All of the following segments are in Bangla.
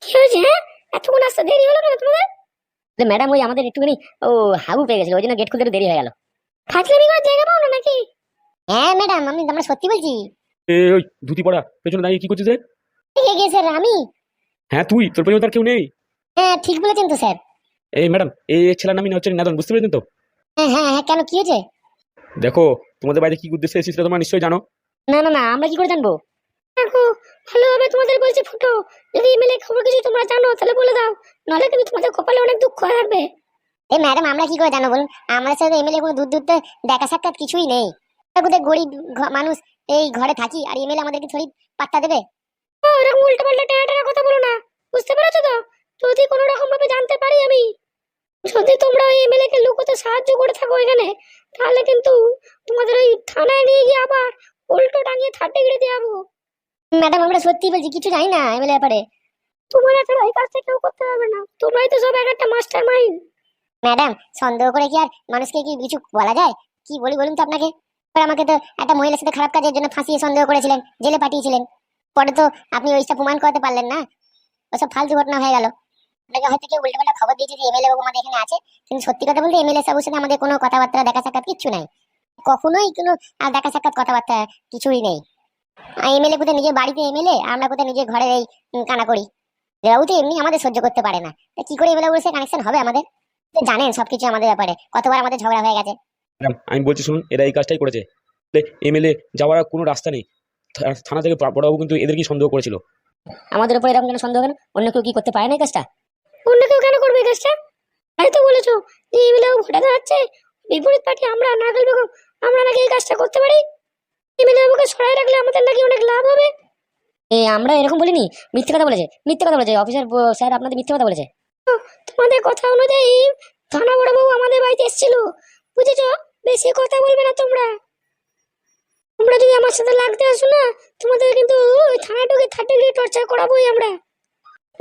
কি হয়েছে? হ্যাঁ, এতক্ষণ আসতে দেরি হলো কেন তোমাদের? ম্যাডাম, ওই আমাদের একটুখানি ও হাগু পেয়ে গেছিল, ওই জন্য গেট খুলতে একটু দেরি হয়ে গেল। ফাজলামি করার জায়গা পাও না নাকি? হ্যাঁ ম্যাডাম, আমরা সত্যি বলছি। ওই ধুতি পড়া পেছনে দাঁড়িয়ে কি করছিস রে? কে কে স্যার? আমি। হ্যাঁ তুই, তোর পেছনে তার কেউ নেই? হ্যাঁ ঠিক বলেছেন তো স্যার। এই ম্যাডাম, এই ছেলের নামই হচ্ছে নাদন, বুঝতে পেরেছেন তো? হ্যাঁ হ্যাঁ হ্যাঁ, কেন কি হয়েছে? দেখো, তোমাদের বাইরে কি উদ্দেশ্যে এসেছি সেটা তোমরা নিশ্চয়ই জানো। না না না, আমরা কি করে জানবো? দেখো, ভালোভাবে তোমাদের বলছি ফুটো, যদি এমএলএ খবর কিছু তোমরা জানো তাহলে বলে দাও, নাহলে কিন্তু তোমাদের কপালে অনেক দুঃখ থাকবে। এই ম্যাডাম, আমরা কি করে জানো বলুন? আমাদের সাথে এমএলএ কোনো দূর দূরতে দেখা সাক্ষাৎ কিছুই নেই। আমরা গরিব মানুষ, এই ঘরে থাকি, আর এমএলএ আমাদেরকে থোড়ি পাত্তা দেবে? ও এরকম উল্টো পাল্টা টেরা টেরা কথা বলো না, বুঝতে পেরেছো তো? যদি কোনো রকম ভাবে জানতে পারি আমি, যদি তোমরা ওই এমএলএ কে লুকোতে সাহায্য করে থাকো এখানে, তাহলে কিন্তু তোমাদের ওই থানায় নিয়ে গিয়ে আবার উল্টো টাঙিয়ে 3rd ডিগ্রি দিয়ে যাবো। ম্যাডাম, আমরা সত্যি বলছি, কিছু জানি না এমএলএ ব্যাপারে। তোমরা ছাড়া এই কাজটা কেউ করতে পারবে না, তোমরাই তো সব একটা মাস্টার মাইন্ড। ম্যাডাম, সন্দেহ করে কি আর মানুষকে কি কিছু বলা যায়? কি বলি বলুন তো আপনাকে? এবার আমাকে তো একটা মহিলার সাথে খারাপ কাজের জন্য ফাঁসিয়ে সন্দেহ করেছিলেন, জেলে পাঠিয়েছিলেন। পরে তো আপনি ওইটা প্রমাণ করতে পারলেন না, ওসব ফালতু ঘটনা হয়ে গেল। আপনাকে হয়তো কেউ উল্টোপাল্টা খবর দিয়েছে যে এমএলএ বাবু আমাদের এখানে আছে, কিন্তু সত্যি কথা বলতে এমএলএ বাবুর সাথে আমাদের কোনো কথাবার্তা দেখা সাক্ষাৎ কিচ্ছু নাই, কখনোই কোনো দেখা সাক্ষাৎ কথাবার্তা কিছুই নেই। এমএলএ কোথায় নিজের বাড়িতে এমএলএ, আমরা কোথায় নিজের ঘরে এই কানা করি। এরাও তো এমনি আমাদের সহ্য করতে পারে না, তা কি করে এমএলএ বলছে কানেকশন হবে আমাদের? তো জানেন সবকিছু আমাদের ব্যাপারে, কতবার আমাদের ঝগড়া হয়ে গেছে। ম্যাডাম, আমি বলছি শুনুন, এরা এই কাজটাই করেছে। এমএলএ যাওয়ার আর কোনো রাস্তা নেই। থানা থেকে বড়বাবু কিন্তু এদেরকেই সন্দেহ করেছিল। আমাদের উপর এরকম কেন সন্দেহ? কেন? অন্য কেউ কি করতে পারে না এই কাজটা? অন্য কেউ কেন করবে এই কাজটা? তাই তো বলেছো যে এমএলএ ভোটে দাঁড়াচ্ছে, বিপরীত পার্টি আমরা, নাগল বেগম, আমরা নাকি এই কাজটা করতে পারি। এমএলএ বাবুকে সরাই রাখলে আমাদের নাকি অনেক লাভ হবে। আমরা এরকম বলিনি, মিথ্যে কথা বলেছে, মিথ্যে কথা বলেছে অফিসার স্যার, আপনাদের মিথ্যে কথা বলেছে। তোমাদের কথা অনুযায়ী থানা বড়বাবু আমাদের বাড়িতে এসেছিল, বুঝেছো? বেশি কথা বলবে না তোমরা। তোমরা যদি আমার সাথে লাগতে আসো না, তোমাদের কিন্তু ওই থানায় ঢুকে 3rd ডিগ্রি টর্চার করাবোই আমরা,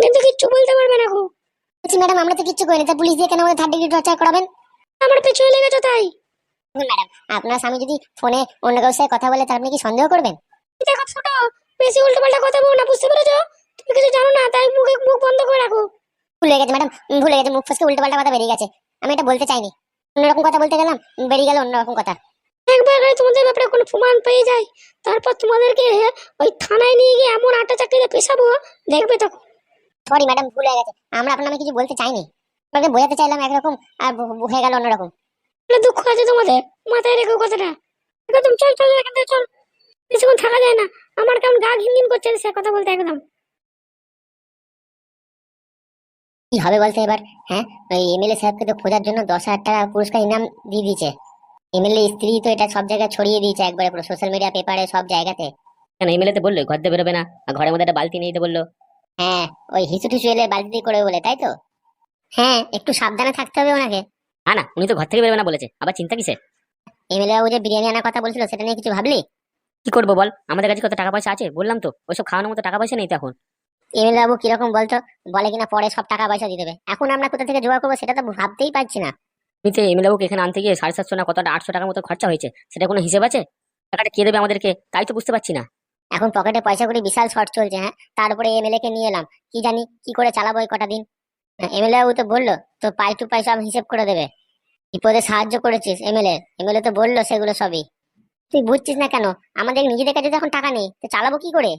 কিন্তু কিচ্ছু বলতে পারবে না গো। আচ্ছা ম্যাডাম, আমরা তো কিচ্ছু করিনি, তা পুলিশ দিয়ে কেন আমাদের 3rd ডিগ্রি টর্চার করাবেন? আমার পেছনে লেগেছো তাই। ম্যাডাম, আপনার স্বামী যদি ফোনে অন্য কারোর সাথে কথা বলে, তার আপনি কি সন্দেহ করবেন? দেখো ছোট, বেশি উল্টোপাল্টা কথা বলো না, বুঝতে পেরেছো? তুমি কিছু জানো না, তাই মুখ বন্ধ করে রাখো। ভুলে গেছে ম্যাডাম, ভুলে গেছে, মুখ ফসকে উল্টোপাল্টা কথা বেরিয়ে গেছে। আমি এটা বলতে চাইনি, অন্যরকম কথা বলতে গেলাম, বেরিয়ে গেল অন্যরকম কথা। একবার যদি তোমাদের ব্যাপারে কোনো প্রমাণ পেয়ে যায়, তারপর তোমাদেরকে ওই থানায় নিয়ে গিয়ে এমন আটা চাকরিতে পেশাবো, দেখবে তখন। সরি ম্যাডাম, ভুল হয়ে গেছে, আমরা আপনার নামে কিছু বলতে চাইনি, আপনাকে বোঝাতে চাইলাম একরকম, আর হয়ে গেল অন্যরকম। দুঃখ আছে তোমাদের, মাথায় রেখো কথাটা। একদম চল চল এখান থেকে চল, বেশিক্ষণ থাকা যায় না, আমার কেমন গা ঘিনঘিন করছে সে কথা বলতে একদম। কি হবে বলতে এবার? হ্যাঁ, ওই এমএলএ সাহেবকে তো খোঁজার জন্য 10,000 টাকা পুরস্কার ইনাম দিয়ে দিয়েছে। এমএলএ স্ত্রী তো এটা সব জায়গায় ছড়িয়ে দিয়েছে, একবারে পুরো সোশ্যাল মিডিয়া, পেপারে, সব জায়গাতে। কেন এমএলএ তো বললো ঘর দিয়ে বেরোবে না, আর ঘরের মধ্যে একটা বালতি নিয়ে যেতে বললো। হ্যাঁ, ওই হিসু টিসু এলে বালতি দিয়ে করে বলে, তাই তো? হ্যাঁ, একটু সাবধানে থাকতে হবে ওনাকে। না, উনি তো ঘর থেকে বেরোবে না বলেছে, আবার চিন্তা কিসে? এমএলএ বাবু যে বিরিয়ানি আনার কথা বলছিল, সেটা নিয়ে কিছু ভাবলি? কি করবো বল, আমাদের কাছে কত টাকা পয়সা আছে, বললাম তো, ওইসব খাওয়ানোর মতো টাকা পয়সা নেই তো এখন। এমএলএ বাবু কিরকম বলতো, বলে কিনা পরে সব টাকা পয়সা দিয়ে দেবে, এখন আমরা কোথা থেকে জোগাড় করবো সেটা তো ভাবতেই পারছি না। তুমিতে এমএলএ বাবুকে এখানে আনতে গিয়ে 750 না কতটা 800 টাকার মতো খরচা হয়েছে, সেটা কোনো হিসেব আছে? টাকাটা কে দেবে আমাদেরকে, তাই তো বুঝতে পারছি না। এখন পকেটে পয়সা করে বিশাল শর্ট চলছে। হ্যাঁ, তার উপরে এমএলএ কে নিয়ে এলাম, কি জানি কি করে চালাবো এই কটা দিন। এমএলএ বাবু তো বললো তো পাই টু পাই সব হিসেব করে দেবে। বিপদে সাহায্য করেছিস এমএলএ, এমএলএ তো বললো সেগুলো সবই। তুই বুঝছিস না কেন? আমাদের নিজেদের কাছে যখন টাকা নেই, তো চালাবো কি করে?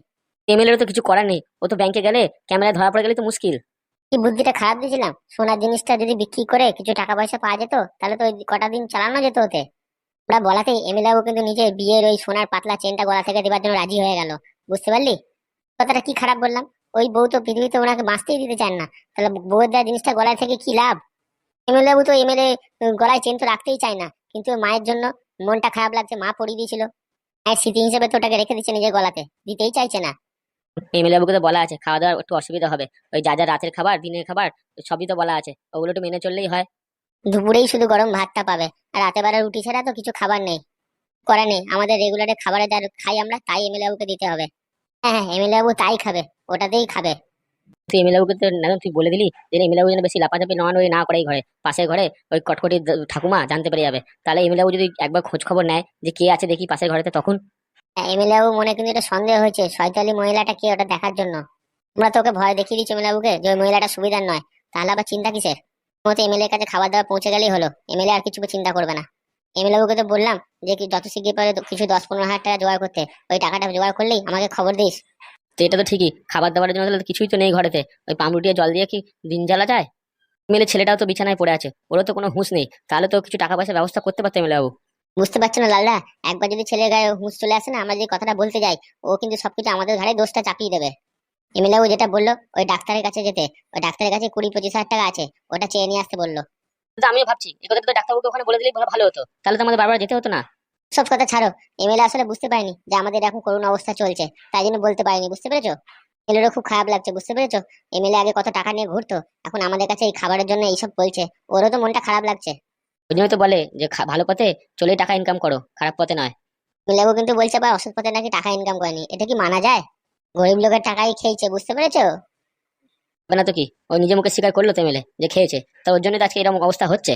এমএলএ তো কিছু করার নেই, ও তো ব্যাংকে গেলে ক্যামেরায় ধরা পড়ে গেলে তো মুশকিল। কি বুদ্ধিটা খারাপ দিয়েছিলাম, সোনার জিনিসটা যদি বিক্রি করে কিছু টাকা পয়সা পাওয়া যেত, তাহলে তো ওই কটা দিন চালানো যেত ওতে। ওরা বলাতেই এমএলএ বাবু কিন্তু নিজের বিয়ের ওই সোনার পাতলা চেনটা গলা থেকে দেবার জন্য রাজি হয়ে গেল, বুঝতে পারলি? কথাটা কি খারাপ বললাম? ওই বউ তো পৃথিবীতে ওনাকে বাঁচতেই দিতে চান না, তাহলে বউয়ের দেওয়া জিনিসটা গলায় থেকে কি লাভ? এমএলএ বাবু তো এমএলএ গলায় চেন তো রাখতেই চায় না, কিন্তু ওর মায়ের জন্য মনটা খারাপ লাগছে, মা পরিয়ে দিয়েছিল, মায়ের স্মৃতি হিসেবে তো ওটাকে রেখে দিচ্ছে নিজের গলাতে, দিতেই চাইছে না। এমএলএ বাবুকে তো বলা আছে খাওয়া দাওয়ার একটু অসুবিধা হবে, ওই যা যা রাতের খাবার দিনের খাবার সবই তো বলা আছে, ওগুলো একটু মেনে চললেই হয়। দুপুরেই শুধু গরম ভাতটা পাবে, আর রাতে বেলা রুটি ছাড়া তো কিছু খাবার নেই, করা নেই, আমাদের রেগুলারে খাবারে যা খাই আমরা, তাই এমএলএ বাবুকে দিতে হবে। হ্যাঁ হ্যাঁ, এমএলএ বাবু তাই খাবে, ওটাতেই খাবে। তুই এমএলএ বাবুকে তো না, তুই বলে দিলি যে এমএলএ বাবু যেন বেশি লাপাচাপি ওই না করে, ঘরে পাশের ঘরে ওই কটকটি ঠাকুমা জানতে পেরে যাবে, তাহলে এমএলএ বাবু যদি একবার খোঁজ খবর নেয় যে কে আছে দেখি পাশের ঘরেতে, তখন এমএলএ বাবু মনে কিন্তু এটা সন্দেহ হয়েছে, শয়তালি মহিলাটা কে ওটা দেখার জন্য। তোমরা তো ওকে ভয় দেখিয়ে দিচ্ছ এমএলএ বাবুকে যে ওই মহিলাটা সুবিধার নয়, তাহলে আবার চিন্তা কিসের? মতো এমএলএ কাছে খাবার দাবার পৌঁছে গেলেই হলো, এমএলএ আর কিছু চিন্তা করবে না। এমএলএ বাবুকে তো বললাম যে কি যত শিগগির পারে কিছু 10-15 হাজার টাকা জোগাড় করতে, ওই টাকাটা জোগাড় করলেই আমাকে খবর দিস। তো এটা তো ঠিকই, খাবার দাবারের জন্য তাহলে তো কিছুই তো নেই ঘরেতে, ওই পামরুটি আর জল দিয়ে কি দিন জ্বালা যায়? এমএলএ ছেলেটাও তো বিছানায় পড়ে আছে, ওরও তো কোনো হুঁশ নেই, তাহলে তো কিছু টাকা পয়সার ব্যবস্থা করতে পারতো এমএলএ বাবু। বুঝতে পারছো না লালদা, একবার যদি ছেলের গায়ে হুঁশ চলে আসে না, আমরা যদি কথাটা বলতে যাই, ও কিন্তু সবকিছু আমাদের ঘাড়ে দোষটা চাপিয়ে দেবে। এমএলএ বাবু যেটা বললো ওই ডাক্তারের কাছে যেতে, ওই ডাক্তারের কাছে 20-25 হাজার টাকা আছে, ওটা চেয়ে নিয়ে আসতে বললো। তো আমিও ভাবছি এই কথা তো ডাক্তারবাবুকে ওখানে বলে দিলেই ভালো হতো, তাহলে তো আমাদের বারবার যেতে হতো না। সব কথা ছাড়ো, এমএলএ আসলে বুঝতে পারেনি যে আমাদের এখন করুণ অবস্থা চলছে, তাই জন্য বলতে পারিনি, বুঝতে পেরেছো? এমএলএরও খুব খারাপ লাগছে, বুঝতে পেরেছো? এমএলএ আগে কত টাকা নিয়ে ঘুরতো, এখন আমাদের কাছে এই খাবারের জন্য এইসব বলছে, ওরও তো মনটা খারাপ লাগছে। ওই জন্যই তো বলে যে ভালো পথে চলে টাকা ইনকাম করো, খারাপ পথে নয়। এমএলএ কিন্তু বলছে আবার অসৎ পথে নাকি টাকা ইনকাম করেনি, এটা কি মানা যায়? গরিব লোকের টাকাই খেয়েছে, বুঝতে পেরেছো? হবে না তো কি, ওই নিজে মুখে স্বীকার করলো তো এমএলএ যে খেয়েছে, তো ওর জন্যই তো আজকে এরকম অবস্থা হচ্ছে।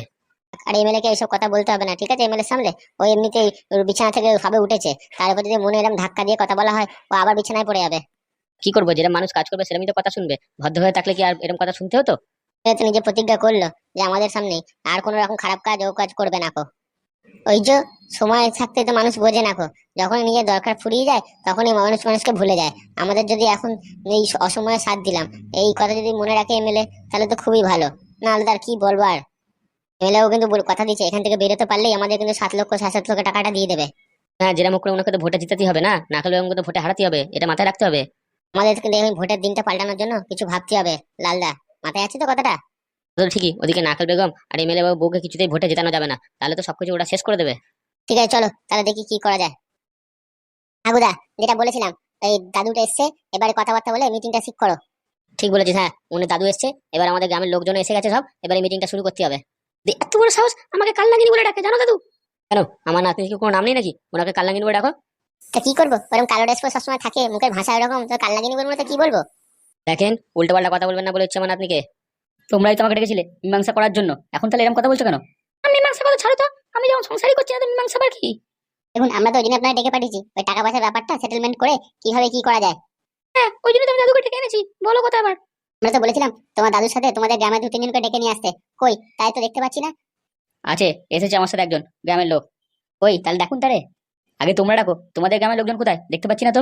আর এমএলএ কে এইসব কথা বলতে হবে না, ঠিক আছে? এমএলএ সামলে ও এমনিতেই ওর বিছানা থেকে ভাবে উঠেছে, তার উপর যদি মনে এরকম ধাক্কা দিয়ে কথা বলা হয়, ও আবার বিছানায় পড়ে যাবে। কি করবো, যেটা মানুষ কাজ করবে সেরকমই তো কথা শুনবে, ভদ্র হয়ে থাকলে কি আর এরকম কথা শুনতে হতো? এ তো নিজে প্রতিজ্ঞা করলো যে আমাদের সামনে আর কোনো রকম খারাপ কাজ ও কাজ করবে না কো। ওই যে সময় থাকতে তো মানুষ বোঝে না কো, যখন নিজের দরকার ফুরিয়ে যায় তখনই মানুষ মানুষকে ভুলে যায়। আমাদের যদি এখন এই অসময়ে সাথ দিলাম, এই কথা যদি মনে রাখে এমএলএ, তাহলে তো খুবই ভালো। না হলে তার কি বলবো আর। এমএলএ ও কিন্তু কথা দিচ্ছে এখান থেকে বেরোতে পারলেই আমাদের কিন্তু 7 লক্ষ 7.5 লক্ষ টাকাটা দিয়ে দেবে। হ্যাঁ, যেরকম করে ওনাকে তো ভোটে জিতাতে হবে না, না খেলে ওনাকে তো ভোটে হারাতে হবে, এটা মাথায় রাখতে হবে। আমাদের কিন্তু এখন ভোটের দিনটা পাল্টানোর জন্য কিছু ভাবতে হবে লালদা, মাথায় আছে তো কথাটা? তো ঠিকই, ওদিকে নাকাল বেগম আর এমএলএ বাবু বউকে কিছুতেই ভোটে জেতানো যাবে না, তাহলে তো সবকিছু ওরা শেষ করে দেবে। ঠিক আছে চলো তাহলে দেখি কি করা যায়। আগুদা, যেটা বলেছিলাম, এই দাদুটা এসছে, এবারে কথাবার্তা বলে মিটিংটা ঠিক করো। ঠিক বলেছিস, হ্যাঁ উনি দাদু এসছে, এবার আমাদের গ্রামের লোকজন এসে গেছে সব, এবারে মিটিংটা শুরু করতে হবে। এত বড় সাহস আমাকে কাল লাগিনি বলে ডাকে, জানো দাদু? কেন, আমার নাতনি কি কোনো নাম নেই নাকি, ওনাকে কাল লাগিনি বলে ডাকো? তা কি করবো, ওরকম কালো ড্রেস পরে সবসময় থাকে, মুখের ভাষা এরকম, তো কাল্লাগিনি বলবো তো কি বলবো? দেখেন, উল্টো পাল্টা কথা বলবেন না বলে ইচ্ছে আমার নাতনিকে। তোমরাই তো আমাকে ডেকেছিলে মীমাংসা করার জন্য, এখন তাহলে এরকম কথা বলছো কেন? আমি মীমাংসা কথা ছাড়ো তো, আমি যখন সংসারই করছি না তো মীমাংসা আবার কি? দেখুন আমরা তো ওই জন্য আপনাকে ডেকে পাঠিয়েছি, ওই টাকা পয়সার ব্যাপারটা সেটেলমেন্ট করে কিভাবে কি করা যায়। হ্যাঁ, ওই জন্য তো আমি দাদুকে ডেকে এনেছি, বলো কথা আবার। আমরা তো বলেছিলাম তোমার দাদুর সাথে তোমাদের গ্রামে 2-3 জনকে ডেকে নিয়ে আসতে, কই তাই তো দেখতে পাচ্ছি না। আছে, এসেছে আমার সাথে একজন গ্রামের লোক। ওই তাহলে ডাকুন তারে। আগে তোমরা ডাকো, তোমাদের গ্রামের লোকজন কোথায় দেখতে পাচ্ছি না তো।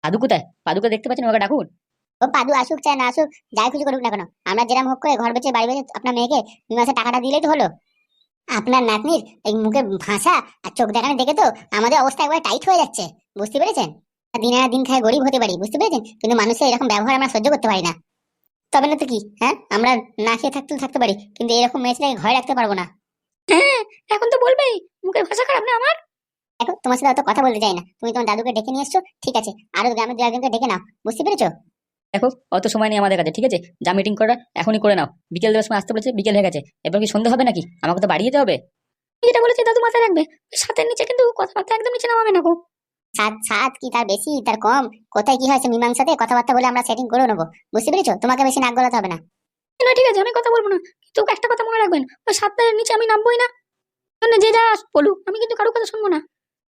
পাদু কোথায়, পাদুকে দেখতে পাচ্ছি না, ওকে ডাকুন। ও পাদু আসুক চাই না আসুক, যাই কিছু করুক না কেন, আমরা যেরকম হোক করে ঘর বেঁচে বাড়ি বেঁচে আপনার মেয়েকে 2 মাসে টাকাটা দিলেই তো হলো। আপনার নাতনির এই মুখে ভাষা আর চোখ দেখানো দেখে তো আমাদের অবস্থা একবার টাইট হয়ে যাচ্ছে, বুঝতে পেরেছেন? দিনে না দিন খায় গরিব হতে পারি, বুঝতে পেরেছেন, কিন্তু মানুষের এরকম ব্যবহার আমরা সহ্য করতে পারি না। তবে না তো কি, হ্যাঁ আমরা না খেয়ে থাকতে পারি, কিন্তু এরকম মেয়ে ছেলেকে ঘরে রাখতে পারবো না। হ্যাঁ, এখন তো বলবেই মুখের ভাষা খারাপ না আমার। দেখো তোমার সাথে অত কথা বলতে চাই না, তুমি তোমার দাদুকে ডেকে নিয়ে এসছো, ঠিক আছে, আরো গ্রামের 2-1 জনকে ডেকে নাও, বুঝতে পেরেছো? দেখো, অত সময় নেই আমাদের কাছে, ঠিক আছে? যা মিটিং করা এখনই করে নাও, বিকেল দেওয়ার সময় আসতে বলেছে, বিকেল হয়ে গেছে, এবার কি সন্ধ্যা হবে নাকি? আমাকে তো বাড়ি যেতে হবে। যেটা বলেছি দাদু মাথায় রাখবে, সাতের নিচে কিন্তু কথাবার্তা একদম নিচে নামাবে না গো। সাত সাত কি তার বেশি তার কম, কোথায় কি হয়েছে মীমাংসাতে কথাবার্তা বলে আমরা সেটিং করে নেবো, বুঝতে পেরেছো? তোমাকে বেশি নাক গলাতে হবে না। না ঠিক আছে, আমি কথা বলবো না, কিন্তু একটা কথা মনে রাখবেন, ওই সাতটার নিচে আমি নামবোই না। জন্য যে যা বলুক, আমি কিন্তু কারো কথা শুনবো না।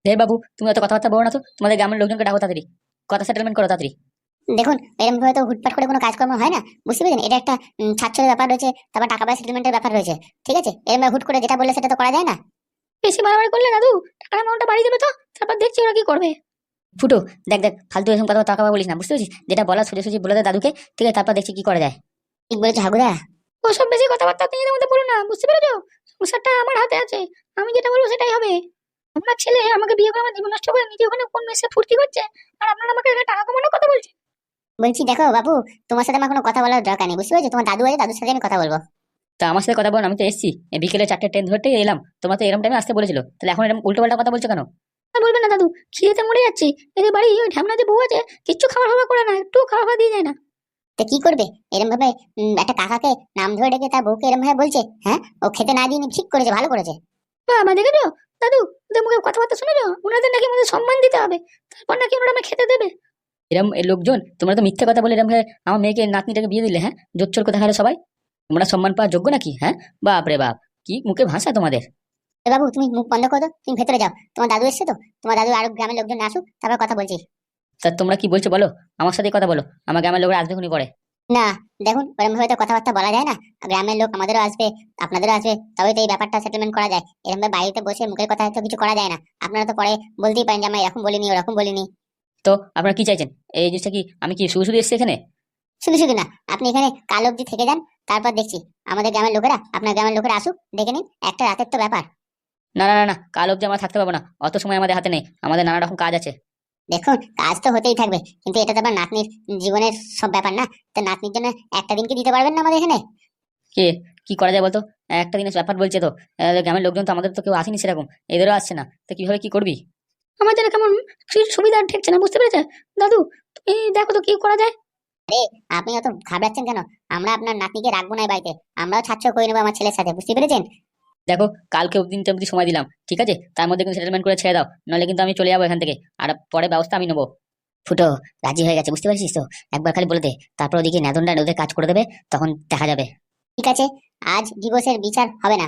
হে বাবু, তুমি অত কথাবার্তা বলো না তো, তোমাদের গ্রামের লোকজনকে ডাকো তাড়াতাড়ি, কথা সেটেলমেন্ট করো তাড়াতাড়ি। দেখুন এরকম ভাবে তো হুটপাট করে কোনো কাজকর্ম হয় না, বুঝতে পেরেছেন? এটা একটা ছাড়ছাড়ের ব্যাপার রয়েছে, তারপর টাকা পয়সা সেটেলমেন্টের ব্যাপার রয়েছে, ঠিক আছে? এরকম ভাবে হুট করে যেটা বললে সেটা তো করা যায় না। বেশি বাড়াবাড়ি করলে দাদু টাকার অ্যামাউন্টটা বাড়িয়ে দেবে, তো তারপর দেখছি ওরা কি করবে। ফুটো, দেখ দেখ, ফালতু এরকম কথা টাকা বলিস না, বুঝতে পেরেছিস? যেটা বলা সোজাসুজি বলে দে দাদুকে, ঠিক আছে? তারপর দেখছি কি করা যায়। ঠিক বলেছো হাগুদা। ওসব বেশি কথাবার্তা নিজেদের মধ্যে বলো না, বুঝতে পেরেছো? সংসারটা আমার হাতে আছে, আমি যেটা বলবো সেটাই হবে। আপনার ছেলে আমাকে বিয়ে করে আমার জীবন নষ্ট করে নিজে ওখানে কোন মেসে ফুর্তি করছে, আর আপনারা আমাকে এখানে টাকা কামানোর কথা বলছে। বলছি দেখো বাবু, তোমার সাথে আমার কোনো কথা বলার দরকার নেই, বুঝতে পেরেছো? তোমার দাদু আছে, দাদুর সাথে আমি কথা বলবো। তা আমার সাথে কথা বলুন, আমি তো এসেছি, এই বিকেলে 4টে ট্রেন ধরতেই এলাম, তোমার তো এরকম টাইমে আসতে বলেছিল, তাহলে এখন এরকম উল্টো পাল্টা কথা বলছো কেন? আর বলবেন না দাদু, খিদেতে মরে যাচ্ছি, এদের বাড়ি ওই ঢ্যামনা যে বউ আছে, কিচ্ছু খাবার খাবার করে না, একটু খাবার খাওয়া দিয়ে যায় না। তো কি করবে এরকম ভাবে? একটা কাকাকে নাম ধরে ডেকে তার বউকে এরকম ভাবে বলছে, হ্যাঁ? ও খেতে না দিয়ে ঠিক করেছে, ভালো করেছে। বাবা দেখেছো দাদু, ওদের মুখে কথাবার্তা শুনেছো? ওনাদের নাকি আমাদের সম্মান দিতে হবে, তারপর নাকি ওনারা আমাকে খেতে দেবে। এরম এই লোকজন, তোমরা তো মিথ্যে কথা বলে এরম ভাবে আমার মেয়েকে নাতনিটাকে বিয়ে দিলে, হ্যাঁ? জোচ্চোর কথা হলো সবাই, তোমরা সম্মান পাওয়ার যোগ্য নাকি? হ্যাঁ, বাপ রে বাপ, কি মুখে ভাষা তোমাদের। তো বাবু তুমি মুখ বন্ধ করো তো, তুমি ভেতরে যাও, তোমার দাদু এসছে তো, তোমার দাদু আরো গ্রামের লোকজন আসুক, তারপর কথা বলছি। তা তোমরা কি বলছো বলো, আমার সাথে কথা বলো, আমার গ্রামের লোকরা আসবে খুনি পরে। না, দেখুন ওরকম ভাবে তো কথাবার্তা বলা যায় না। গ্রামের লোক আমাদেরও আসবে, আপনাদেরও আসবে, তবে তো এই ব্যাপারটা সেটেলমেন্ট করা যায়। এরকম ভাবে বাড়িতে বসে মুখের কথা তো কিছু করা যায় না। আপনারা তো পরে বলতেই পারেন যে আমরা এরকম বলিনি, ওরকম বলিনি। তো আপনারা কি চাইছেন? এই জিনিসটা কি আমি কি শুধু শুধু এসেছি এখানে? শুধু শুধু না, আপনি এখানে কাল অবধি থেকে যান, তারপর দেখছি আমাদের গ্রামের লোকেরা, আপনার গ্রামের লোকেরা আসুক, দেখে নিন, একটা রাতের তো ব্যাপার। না না না না, কাল অবধি আমরা থাকতে পারবো না, অত সময় আমাদের হাতে নেই, আমাদের নানা রকম কাজ আছে। দেখুন কাজ তো হতেই থাকবে, কিন্তু এটা তো আবার নাতনির জীবনের সব ব্যাপার না। তো নাতনির জন্য একটা দিনকে দিতে পারবেন না আমাদের এখানে? কে কি করা যায় বলতো? একটা দিনের ব্যাপার বলছে তো, গ্রামের লোকজন তো আমাদের তো কেউ আসেনি সেরকম, এদেরও আসছে না, তো কিভাবে কি করবি? আমার যেন কেমন কিছু সুবিধা ঠেকছে না, বুঝতে পেরেছে দাদু? তুমি দেখো তো কি করা যায়। আপনি অত ঘাবড়াচ্ছেন কেন? আমরা আপনার নাতনিকে রাখবো না এই বাড়িতে, আমরাও ছাড়ছাড় করে নেবো আমার ছেলের সাথে, বুঝতে পেরেছেন? দেখো, কালকে অবধি সময় দিলাম, ঠিক আছে? তার মধ্যে কিন্তু সেটেলমেন্ট করে ছেড়ে দাও, নাহলে কিন্তু আমি চলে যাবো এখান থেকে, আর পরে ব্যবস্থা আমি নেবো। ফুটো রাজি হয়ে গেছে, বুঝতে পারছিস তো? একবার খালি বলে দে, তারপর ওদিকে নেদনটা ওদের কাজ করে দেবে, তখন দেখা যাবে। ঠিক আছে, আজ ডিভোর্সের বিচার হবে না,